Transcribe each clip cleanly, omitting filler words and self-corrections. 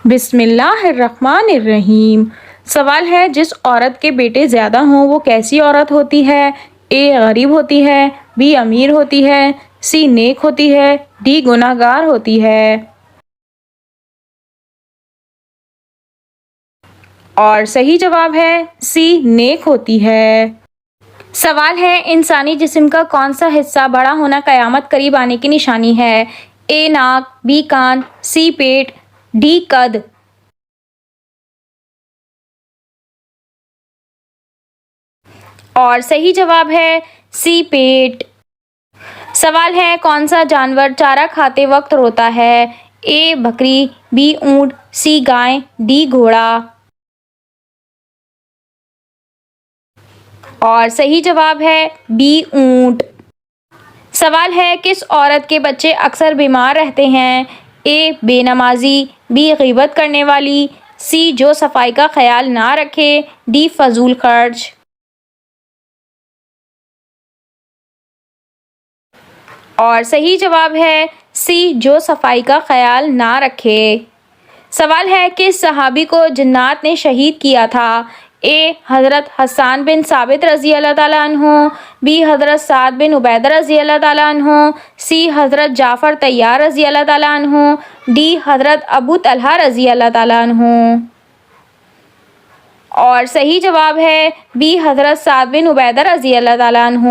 بسم اللہ الرحمن الرحیم۔ سوال ہے، جس عورت کے بیٹے زیادہ ہوں وہ کیسی عورت ہوتی ہے؟ اے غریب ہوتی ہے، بی امیر ہوتی ہے، سی نیک ہوتی ہے، ڈی گناہ گار ہوتی ہے۔ اور صحیح جواب ہے سی نیک ہوتی ہے۔ سوال ہے، انسانی جسم کا کون سا حصہ بڑا ہونا قیامت قریب آنے کی نشانی ہے؟ اے ناک، بی کان، سی پیٹ، ڈی قد۔ اور صحیح جواب ہے سی پیٹ۔ سوال ہے، کون سا جانور چارہ کھاتے وقت روتا ہے؟ اے بکری، بی اونٹ، سی گائے، ڈی گھوڑا۔ اور صحیح جواب ہے بی اونٹ۔ سوال ہے، کس عورت کے بچے اکثر بیمار رہتے ہیں؟ اے بے نمازی، بی غیبت کرنے والی، سی جو صفائی کا خیال نہ رکھے، ڈی فضول خرچ۔ اور صحیح جواب ہے سی جو صفائی کا خیال نہ رکھے۔ سوال ہے، کس صحابی کو جنات نے شہید کیا تھا؟ اے حضرت حسان بن ثابت رضی اللہ تعالیٰ عنہ، بی حضرت سعد بن عبیدہ رضی اللہ تعالیٰ عنہ، سی حضرت جعفر طیار رضی اللہ تعالیٰ عنہ، ڈی حضرت ابو طلحہ رضی اللہ تعالیٰ عنہ۔ اور صحیح جواب ہے بی حضرت سعد بن عبیدہ رضی اللہ تعالیٰ عنہ۔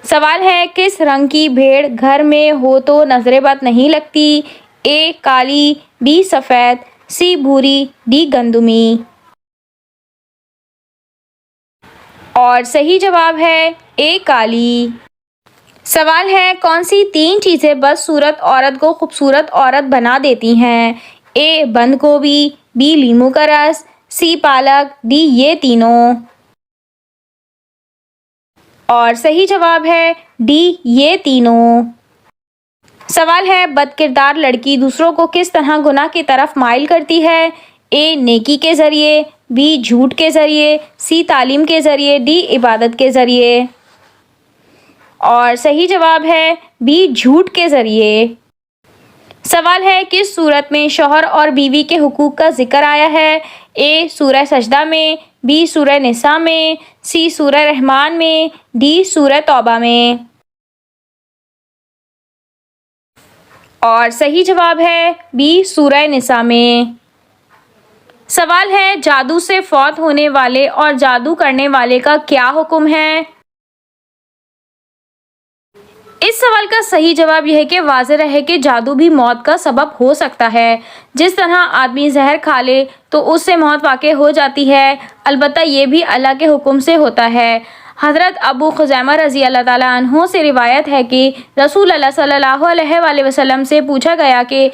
سوال ہے، کس رنگ کی بھیڑ گھر میں ہو تو نظر بد نہیں لگتی؟ اے کالی، بی سفید، سی بھوری، ڈی گندمی۔ اور صحیح جواب ہے اے کالی۔ سوال ہے، کون سی تین چیزیں بدصورت عورت کو خوبصورت عورت بنا دیتی ہیں؟ اے بند گوبھی، بی لیموں کا رس، سی پالک، ڈی یہ تینوں۔ اور صحیح جواب ہے ڈی یہ تینوں۔ سوال ہے، بد کردار لڑکی دوسروں کو کس طرح گناہ کی طرف مائل کرتی ہے؟ اے نیکی کے ذریعے، بی جھوٹ کے ذریعے، سی تعلیم کے ذریعے، ڈی عبادت کے ذریعے۔ اور صحیح جواب ہے بی جھوٹ کے ذریعے۔ سوال ہے، کس سورت میں شوہر اور بیوی کے حقوق کا ذکر آیا ہے؟ اے سورہ سجدہ میں، بی سورہ نساء میں، سی سورہ رحمان میں، ڈی سورہ توبہ میں۔ اور صحیح جواب ہے بی سورہ نساء میں۔ سوال ہے، جادو سے فوت ہونے والے اور جادو کرنے والے کا کیا حکم ہے؟ اس سوال کا صحیح جواب یہ ہے کہ واضح رہے کہ جادو بھی موت کا سبب ہو سکتا ہے۔ جس طرح آدمی زہر کھا لے تو اس سے موت واقع ہو جاتی ہے، البتہ یہ بھی اللہ کے حکم سے ہوتا ہے۔ حضرت ابو خزیمہ رضی اللہ تعالیٰ عنہ سے روایت ہے کہ رسول اللہ صلی اللہ علیہ وآلہ وسلم سے پوچھا گیا کہ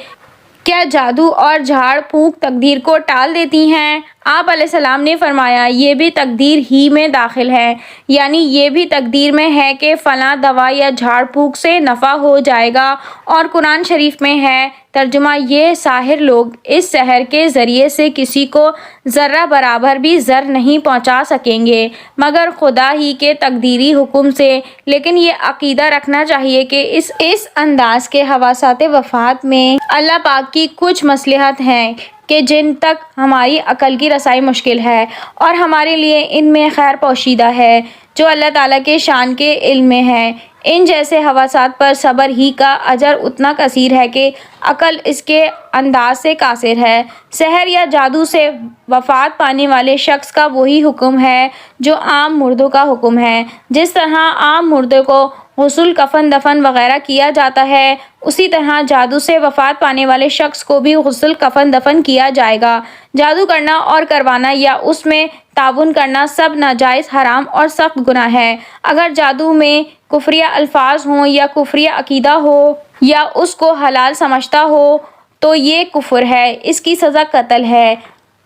کیا جادو اور جھاڑ پھونک تقدیر کو ٹال دیتی ہیں؟ آپ علیہ السلام نے فرمایا، یہ بھی تقدیر ہی میں داخل ہے، یعنی یہ بھی تقدیر میں ہے کہ فلاں دوا یا جھاڑ پھونک سے نفع ہو جائے گا۔ اور قرآن شریف میں ہے ترجمہ، یہ ساحر لوگ اس سحر کے ذریعے سے کسی کو ذرہ برابر بھی زر نہیں پہنچا سکیں گے مگر خدا ہی کے تقدیری حکم سے۔ لیکن یہ عقیدہ رکھنا چاہیے کہ اس انداز کے حواسات وفات میں اللہ پاک کی کچھ مصلحت ہیں کہ جن تک ہماری عقل کی رسائی مشکل ہے، اور ہمارے لیے ان میں خیر پوشیدہ ہے جو اللہ تعالیٰ کے شان کے علم میں ہے۔ ان جیسے حواسات پر صبر ہی کا اجر اتنا کثیر ہے کہ عقل اس کے انداز سے قاصر ہے۔ سحر یا جادو سے وفات پانے والے شخص کا وہی حکم ہے جو عام مردوں کا حکم ہے۔ جس طرح عام مردوں کو غسل، کفن دفن وغیرہ کیا جاتا ہے، اسی طرح جادو سے وفات پانے والے شخص کو بھی غسل، کفن دفن کیا جائے گا۔ جادو کرنا اور کروانا یا اس میں تعاون کرنا سب ناجائز، حرام اور سخت گناہ ہے۔ اگر جادو میں کفریہ الفاظ ہوں یا کفریہ عقیدہ ہو یا اس کو حلال سمجھتا ہو تو یہ کفر ہے، اس کی سزا قتل ہے۔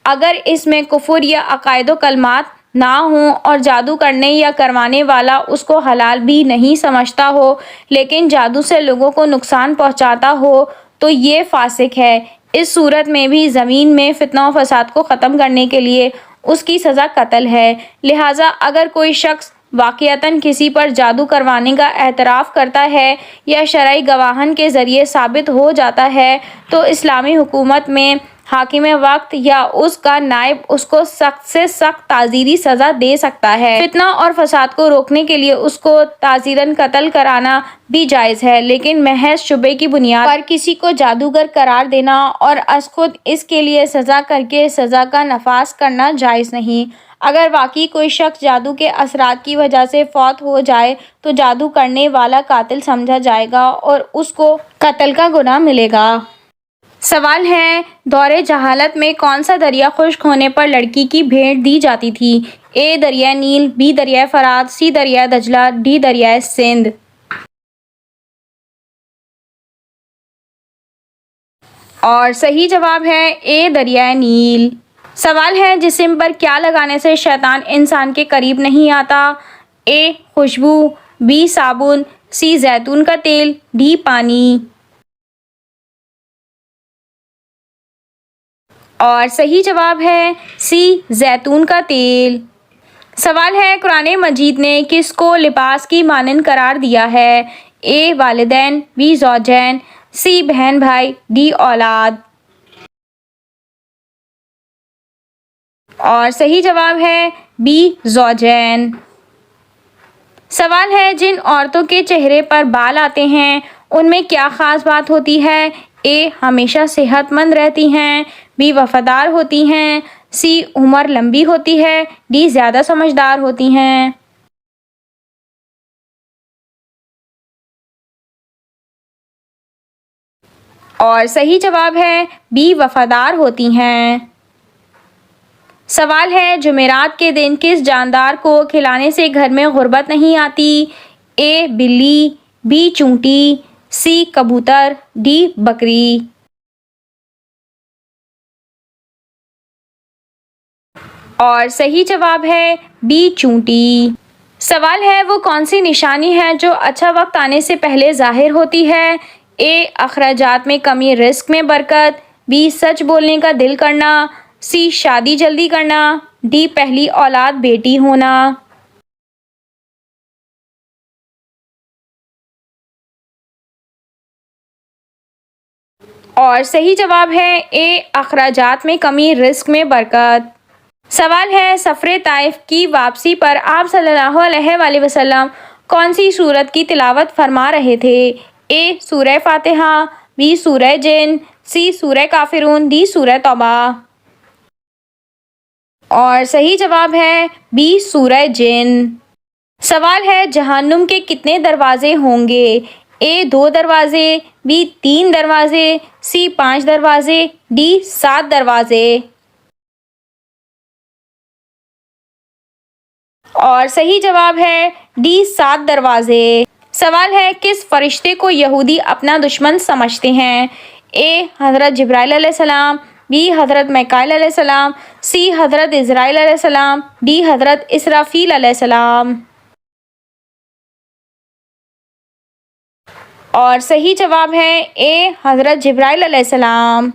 اگر اس میں کفر یا عقائد و کلمات نہ ہوں اور جادو کرنے یا کروانے والا اس کو حلال بھی نہیں سمجھتا ہو لیکن جادو سے لوگوں کو نقصان پہنچاتا ہو تو یہ فاسق ہے۔ اس صورت میں بھی زمین میں فتنہ و فساد کو ختم کرنے کے لیے اس کی سزا قتل ہے۔ لہٰذا اگر کوئی شخص واقعتاً کسی پر جادو کروانے کا اعتراف کرتا ہے یا شرعی گواہان کے ذریعے ثابت ہو جاتا ہے تو اسلامی حکومت میں حاکم وقت یا اس کا نائب اس کو سخت سے سخت تعزیری سزا دے سکتا ہے۔ فتنہ اور فساد کو روکنے کے لیے اس کو تعزیراً قتل کرانا بھی جائز ہے، لیکن محض شبے کی بنیاد پر کسی کو جادوگر قرار دینا اور از خود اس کے لیے سزا کر کے سزا کا نفاذ کرنا جائز نہیں۔ اگر واقعی کوئی شخص جادو کے اثرات کی وجہ سے فوت ہو جائے تو جادو کرنے والا قاتل سمجھا جائے گا اور اس کو قتل کا گناہ ملے گا۔ سوال ہے، دور جہالت میں کون سا دریا خشک ہونے پر لڑکی کی بھیٹ دی جاتی تھی؟ اے دریائے نیل، بی دریائے فرات، سی دریائے دجلہ، ڈی دریائے سندھ۔ اور صحیح جواب ہے اے دریائے نیل۔ سوال ہے، جسم پر کیا لگانے سے شیطان انسان کے قریب نہیں آتا؟ اے خوشبو، بی صابن، سی زیتون کا تیل، ڈی پانی۔ اور صحیح جواب ہے سی زیتون کا تیل۔ سوال ہے، قرآن مجید نے کس کو لباس کی مانند قرار دیا ہے؟ اے والدین، بی زوجین، سی بہن بھائی، ڈی اولاد۔ اور صحیح جواب ہے بی زوجین۔ سوال ہے، جن عورتوں کے چہرے پر بال آتے ہیں ان میں کیا خاص بات ہوتی ہے؟ اے ہمیشہ صحت مند رہتی ہیں، بی وفادار ہوتی ہیں، سی عمر لمبی ہوتی ہے، ڈی زیادہ سمجھدار ہوتی ہیں۔ اور صحیح جواب ہے بی وفادار ہوتی ہیں۔ سوال ہے، جمعرات کے دن کس جاندار کو کھلانے سے گھر میں غربت نہیں آتی؟ اے بلی، بی چونٹی، سی کبوتر، ڈی بکری۔ اور صحیح جواب ہے بی چونٹی۔ سوال ہے، وہ کون سی نشانی ہے جو اچھا وقت آنے سے پہلے ظاہر ہوتی ہے؟ اے اخراجات میں کمی، رزق میں برکت، بی سچ بولنے کا دل کرنا، سی شادی جلدی کرنا، ڈی پہلی اولاد بیٹی ہونا۔ اور صحیح جواب ہے اے اخراجات میں کمی، رزق میں برکت۔ سوال ہے، سفر طائف کی واپسی پر آپ صلی اللہ علیہ وآلہ وسلم کون سی سورت کی تلاوت فرما رہے تھے؟ اے سورہ فاتحہ، بی سورہ جن، سی سورہ کافرون، ڈی سورہ توبہ۔ اور صحیح جواب ہے بی سورہ جن۔ سوال ہے، جہنم کے کتنے دروازے ہوں گے؟ اے 2 دروازے، بی 3 دروازے، سی 5 دروازے، ڈی 7 دروازے۔ اور صحیح جواب ہے ڈی 7 دروازے۔ سوال ہے، کس فرشتے کو یہودی اپنا دشمن سمجھتے ہیں؟ اے حضرت جبرائیل علیہ السلام، بی حضرت میکائیل علیہ السلام، سی حضرت عزرائیل علیہ السلام، ڈی حضرت اسرافیل علیہ السلام۔ اور صحیح جواب ہے اے حضرت جبرائیل علیہ السلام۔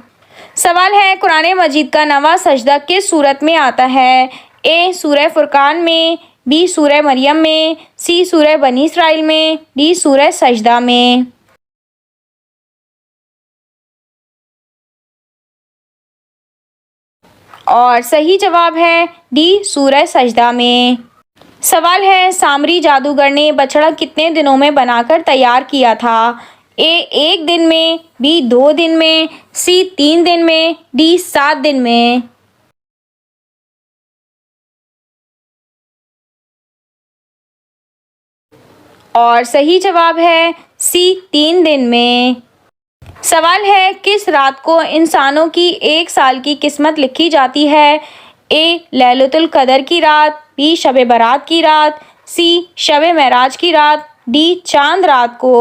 سوال ہے، قرآن مجید کا 9واں سجدہ کس سورت میں آتا ہے؟ اے سورہ فرقان میں، بی سورہ مریم میں، سی سورہ بنی اسرائیل میں، ڈی سورہ سجدہ میں۔ اور صحیح جواب ہے ڈی سورہ سجدہ میں۔ سوال ہے، سامری جادوگر نے بچڑا کتنے دنوں میں بنا کر تیار کیا تھا؟ اے 1 دن میں، بی 2 دن میں، سی 3 دن میں، ڈی 7 دن میں۔ اور صحیح جواب ہے سی 3 دن میں۔ سوال ہے، کس رات کو انسانوں کی 1 سال کی قسمت لکھی جاتی ہے؟ اے لیلۃ القدر کی رات، بی شب برات کی رات، سی شب معراج کی رات، ڈی چاند رات کو۔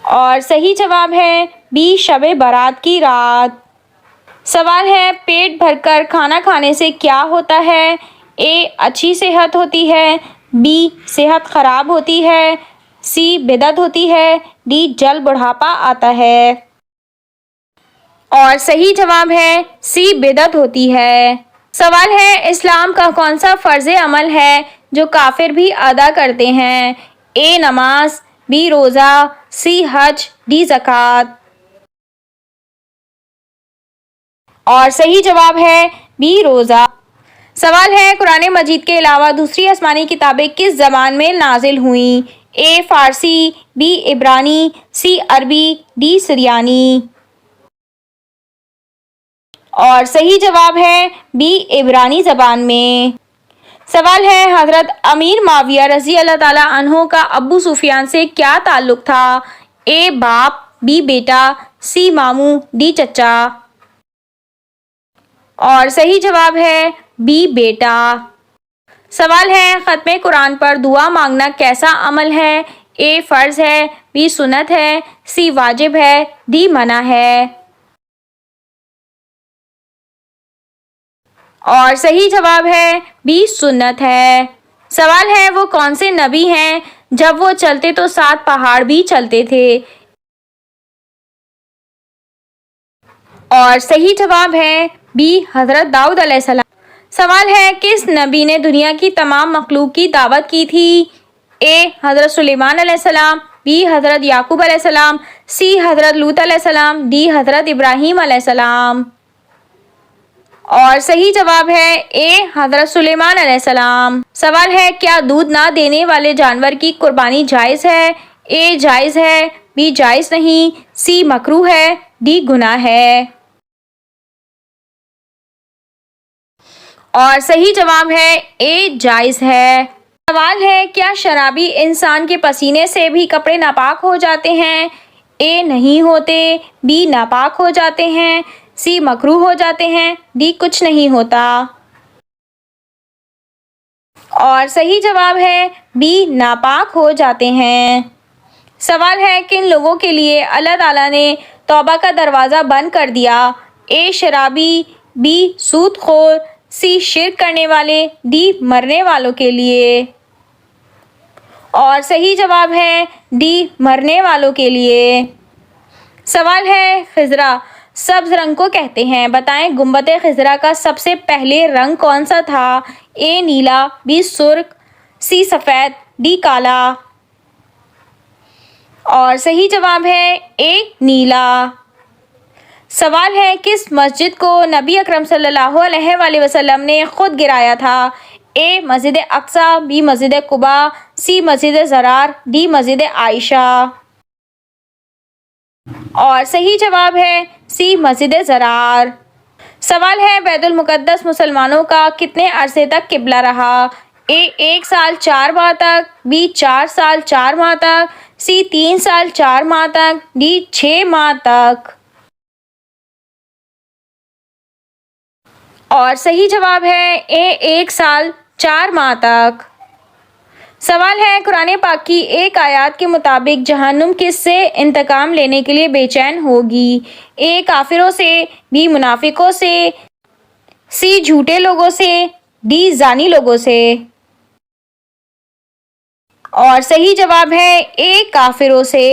اور صحیح جواب ہے بی شب برات کی رات۔ سوال ہے، پیٹ بھر کر کھانا کھانے سے کیا ہوتا ہے؟ اے اچھی صحت ہوتی ہے، بی صحت خراب ہوتی ہے، سی بدعت ہوتی ہے، ڈی جلد بڑھاپا آتا ہے۔ اور صحیح جواب ہے سی بدعت ہوتی ہے۔ سوال ہے اسلام کا کون سا فرض عمل ہے جو کافر بھی ادا کرتے ہیں؟ اے نماز، بی روزہ، سی حج، ڈی زکوٰۃ۔ اور صحیح جواب ہے بی روزہ۔ سوال ہے قرآن مجید کے علاوہ دوسری آسمانی کتابیں کس زبان میں نازل ہوئیں؟ اے فارسی، بی عبرانی، سی عربی، ڈی سریانی۔ اور صحیح جواب ہے بی عبرانی زبان میں۔ سوال ہے حضرت امیر معاویہ رضی اللہ تعالیٰ عنہ کا ابو سفیان سے کیا تعلق تھا؟ اے باپ، بی بیٹا، سی ماموں، ڈی چچا۔ اور صحیح جواب ہے بی بیٹا۔ سوال ہے ختم قرآن پر دعا مانگنا کیسا عمل ہے؟ اے فرض ہے، بی سنت ہے، سی واجب ہے، ڈی منع ہے۔ اور صحیح جواب ہے بی سنت ہے۔ سوال ہے وہ کون سے نبی ہیں جب وہ چلتے تو 7 پہاڑ بھی چلتے تھے؟ اور صحیح جواب ہے بی حضرت داؤد علیہ السلام۔ سوال ہے کس نبی نے دنیا کی تمام مخلوق کی دعوت کی تھی؟ اے حضرت سلیمان علیہ السلام، بی حضرت یعقوب علیہ السلام، سی حضرت لوط علیہ السلام، ڈی حضرت ابراہیم علیہ السلام۔ اور صحیح جواب ہے اے حضرت سلیمان علیہ السلام۔ سوال ہے کیا دودھ نہ دینے والے جانور کی قربانی جائز ہے؟ اے جائز ہے، بی جائز نہیں، سی مکروہ ہے، ڈی گناہ ہے۔ اور صحیح جواب ہے اے جائز ہے۔ سوال ہے کیا شرابی انسان کے پسینے سے بھی کپڑے ناپاک ہو جاتے ہیں؟ اے نہیں ہوتے، بی ناپاک ہو جاتے ہیں، سی مکروہ ہو جاتے ہیں، ڈی کچھ نہیں ہوتا۔ اور صحیح جواب ہے بی ناپاک ہو جاتے ہیں۔ سوال ہے کن لوگوں کے لیے اللہ تعالیٰ نے توبہ کا دروازہ بند کر دیا؟ اے شرابی، بی سود خور، سی شرک کرنے والے، ڈی مرنے والوں کے لیے۔ اور صحیح جواب ہے ڈی مرنے والوں کے لیے۔ سوال ہے خضرا سبز رنگ کو کہتے ہیں، بتائیں گنبد خضرا کا سب سے پہلے رنگ کون سا تھا؟ اے نیلا، بی سرخ، سی سفید، ڈی کالا۔ اور صحیح جواب ہے اے نیلا۔ سوال ہے کس مسجد کو نبی اکرم صلی اللہ علیہ وآلہ وسلم نے خود گرایا تھا؟ اے مسجد Aqsa, be Masjid Quba, C Masjid ضرار، D مسجد عائشہ۔ اور صحیح جواب ہے سی مسجد ضرار۔ سوال ہے بیت المقدس مسلمانوں کا کتنے عرصے تک قبلہ رہا؟ اے 1 سال 4 ماہ تک، بی 4 سال 4 ماہ تک، سی 3 سال 4 ماہ تک، ڈی 6 ماہ تک۔ اور صحیح جواب ہے اے 1 سال 4 ماہ تک۔ سوال ہے قرآن پاک کی ایک آیات کے مطابق جہنم کس سے انتقام لینے کے لیے بے چین ہوگی؟ اے کافروں سے، بی منافقوں سے، سی جھوٹے لوگوں سے، ڈی زانی لوگوں سے۔ اور صحیح جواب ہے اے کافروں سے۔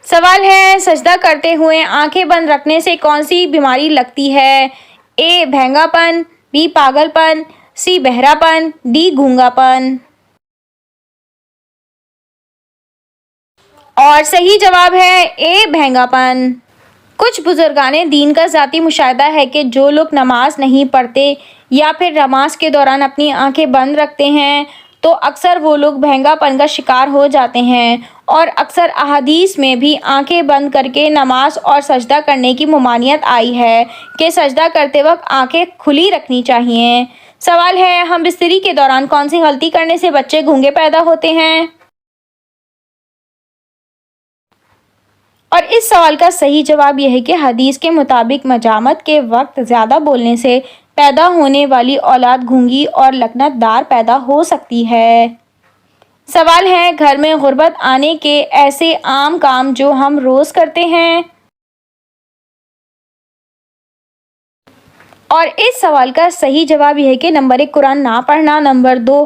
سوال ہے سجدہ کرتے ہوئے آنکھیں بند رکھنے سے کون سی بیماری لگتی ہے؟ اے بھینگا پن، بی پاگل پن، سی بہرا پن، ڈی گونگا پن۔ اور صحیح جواب ہے اے بھینگا پن۔ کچھ بزرگان دین کا ذاتی مشاہدہ ہے کہ جو لوگ نماز نہیں پڑھتے یا پھر نماز کے دوران اپنی آنکھیں بند رکھتے ہیں تو اکثر وہ لوگ بھینگا پن کا شکار ہو جاتے ہیں، اور اکثر احادیث میں بھی آنکھیں بند کر کے نماز اور سجدہ کرنے کی ممانعت آئی ہے کہ سجدہ کرتے وقت آنکھیں کھلی رکھنی چاہیے۔ سوال ہے ہم بستری کے دوران کون سی غلطی کرنے سے بچے گونگے پیدا ہوتے ہیں؟ اور اس سوال کا صحیح جواب یہ ہے کہ حدیث کے مطابق مجامعت کے وقت زیادہ بولنے سے پیدا ہونے والی اولاد گونگی اور لکنت دار پیدا ہو سکتی ہے۔ سوال ہے گھر میں غربت آنے کے ایسے عام کام جو ہم روز کرتے ہیں۔ اور اس سوال کا صحیح جواب یہ ہے کہ نمبر 1 قرآن نہ پڑھنا، نمبر 2